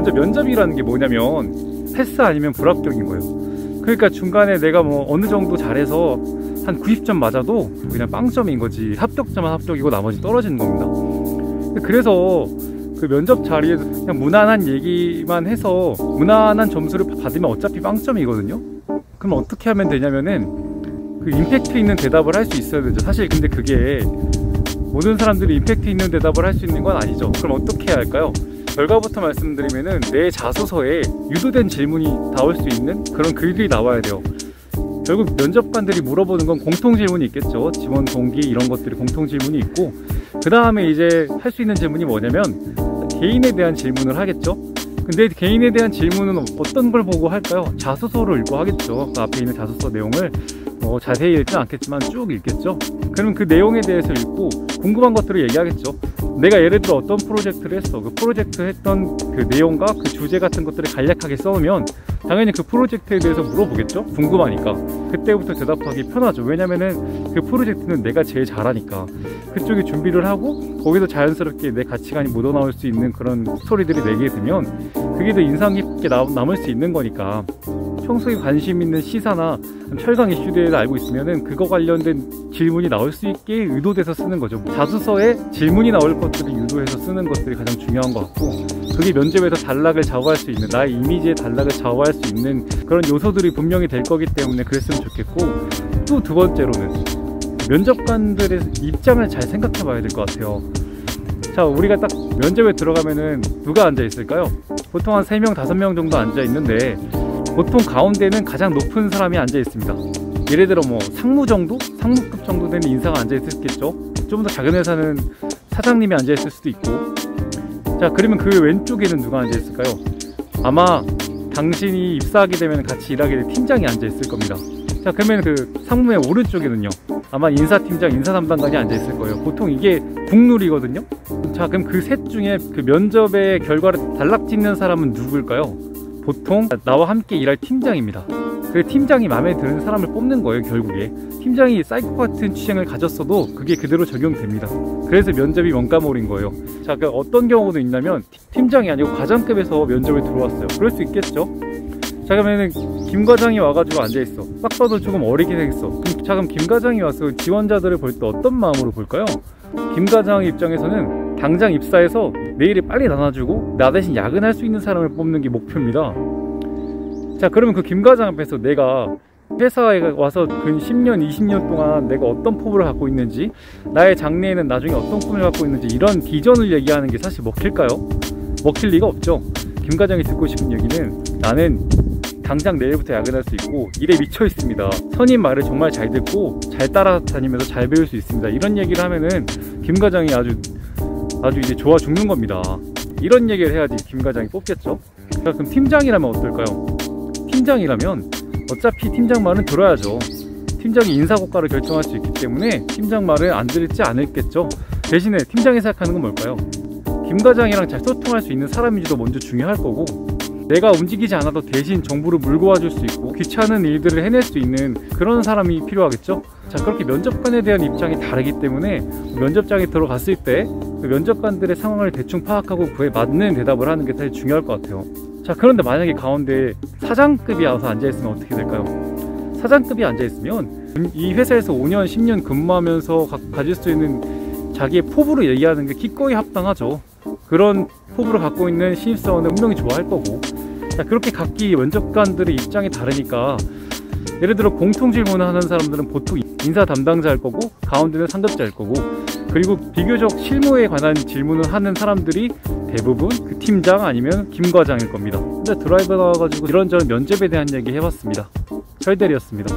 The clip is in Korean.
먼저 면접이라는 게 뭐냐면 패스 아니면 불합격인 거예요. 그러니까 중간에 내가 뭐 어느 정도 잘해서 한 90점 맞아도 그냥 빵점인 거지, 합격자만 합격이고 나머지 떨어지는 겁니다. 그래서 그 면접 자리에서 그냥 무난한 얘기만 해서 무난한 점수를 받으면 어차피 빵점이거든요. 그럼 어떻게 하면 되냐면은 그 임팩트 있는 대답을 할 수 있어야 되죠. 사실 근데 그게 모든 사람들이 임팩트 있는 대답을 할 수 있는 건 아니죠. 그럼 어떻게 해야 할까요? 결과부터 말씀드리면은 내 자소서에 유도된 질문이 나올 수 있는 그런 글들이 나와야 돼요. 결국 면접관들이 물어보는 건 공통 질문이 있겠죠. 지원 동기 이런 것들이 공통 질문이 있고, 그 다음에 이제 할 수 있는 질문이 뭐냐면 개인에 대한 질문을 하겠죠. 근데 개인에 대한 질문은 어떤 걸 보고 할까요? 자소서를 읽고 하겠죠. 그 앞에 있는 자소서 내용을 자세히 읽지는 않겠지만 쭉 읽겠죠. 그럼 그 내용에 대해서 읽고 궁금한 것들을 얘기하겠죠. 내가 예를 들어 어떤 프로젝트를 했어, 그 프로젝트 했던 그 내용과 그 주제 같은 것들을 간략하게 써놓으면 당연히 그 프로젝트에 대해서 물어보겠죠. 궁금하니까. 그때부터 대답하기 편하죠. 왜냐면은 그 프로젝트는 내가 제일 잘하니까. 그쪽에 준비를 하고 거기서 자연스럽게 내 가치관이 묻어나올 수 있는 그런 스토리들이 내게 되면 그게 더 인상 깊게 남을 수 있는 거니까. 평소에 관심 있는 시사나 철강 이슈에 대해서 알고 있으면은 그거 관련된 질문이 나올 수 있게 의도돼서 쓰는 거죠. 자소서에 질문이 나올 것들을 유도해서 쓰는 것들이 가장 중요한 것 같고, 그게 면접에서 단락을 좌우할 수 있는, 나의 이미지의 단락을 좌우할 수 있는 그런 요소들이 분명히 될 거기 때문에 그랬으면 좋겠고, 또 두 번째로는 면접관들의 입장을 잘 생각해 봐야 될 것 같아요. 자, 우리가 딱 면접에 들어가면은 누가 앉아 있을까요? 보통 한 3명, 5명 정도 앉아 있는데 보통 가운데는 가장 높은 사람이 앉아 있습니다. 예를 들어 뭐 상무 정도? 상무급 정도 되는 인사가 앉아 있었겠죠. 좀 더 작은 회사는 사장님이 앉아 있을 수도 있고. 자, 그러면 그 왼쪽에는 누가 앉아 있을까요? 아마 당신이 입사하게 되면 같이 일하게 될 팀장이 앉아 있을 겁니다. 자, 그러면 그 상무의 오른쪽에는요, 아마 인사팀장, 인사담당관이 앉아 있을 거예요. 보통 이게 국룰이거든요. 자, 그럼 그 셋 중에 그 면접의 결과를 단락 짓는 사람은 누구일까요? 보통 나와 함께 일할 팀장입니다. 그 팀장이 마음에 드는 사람을 뽑는 거예요. 결국에 팀장이 사이코 같은 취향을 가졌어도 그게 그대로 적용됩니다. 그래서 면접이 원가몰인 거예요. 자, 그 어떤 경우도 있냐면 팀장이 아니고 과장급에서 면접에 들어왔어요. 그럴 수 있겠죠. 자, 그러면은 김 과장이 와가지고 앉아있어. 딱 봐도 조금 어리게 생겼어. 자, 그럼 김 과장이 와서 지원자들을 볼 때 어떤 마음으로 볼까요? 김 과장 입장에서는 당장 입사해서 내일을 빨리 나눠주고 나 대신 야근할 수 있는 사람을 뽑는 게 목표입니다. 자, 그러면 그 김 과장 앞에서 내가 회사에 와서 근 10년, 20년 동안 내가 어떤 포부를 갖고 있는지, 나의 장래에는 나중에 어떤 꿈을 갖고 있는지, 이런 비전을 얘기하는 게 사실 먹힐까요? 먹힐 리가 없죠. 김 과장이 듣고 싶은 얘기는 나는 당장 내일부터 야근할 수 있고 일에 미쳐 있습니다. 선임 말을 정말 잘 듣고 잘 따라다니면서 잘 배울 수 있습니다. 이런 얘기를 하면은 김 과장이 아주 이제 좋아 죽는 겁니다. 이런 얘기를 해야지 김 과장이 뽑겠죠. 자, 그럼 팀장이라면 어떨까요? 팀장이라면 어차피 팀장 말은 들어야죠. 팀장이 인사고과를 결정할 수 있기 때문에 팀장 말을 안 들을지 않을겠죠. 대신에 팀장이 생각하는 건 뭘까요? 김 과장이랑 잘 소통할 수 있는 사람인지도 먼저 중요할 거고, 내가 움직이지 않아도 대신 정보를 물고 와줄 수 있고 귀찮은 일들을 해낼 수 있는 그런 사람이 필요하겠죠. 자, 그렇게 면접관에 대한 입장이 다르기 때문에 면접장에 들어갔을 때 그 면접관들의 상황을 대충 파악하고 그에 맞는 대답을 하는 게 사실 중요할 것 같아요. 자, 그런데 만약에 가운데 사장급이 와서 앉아있으면 어떻게 될까요? 사장급이 앉아있으면 이 회사에서 5년, 10년 근무하면서 가질 수 있는 자기의 포부를 얘기하는 게 기꺼이 합당하죠. 그런 포부를 갖고 있는 신입사원은 분명히 좋아할 거고. 자, 그렇게 각기 면접관들의 입장이 다르니까 예를 들어 공통 질문을 하는 사람들은 보통 인사 담당자일 거고, 가운데는 상급자일 거고, 그리고 비교적 실무에 관한 질문을 하는 사람들이 대부분 그 팀장 아니면 김 과장일 겁니다. 근데 드라이버 나와가지고 이런저런 면접에 대한 얘기 해봤습니다. 철대리였습니다.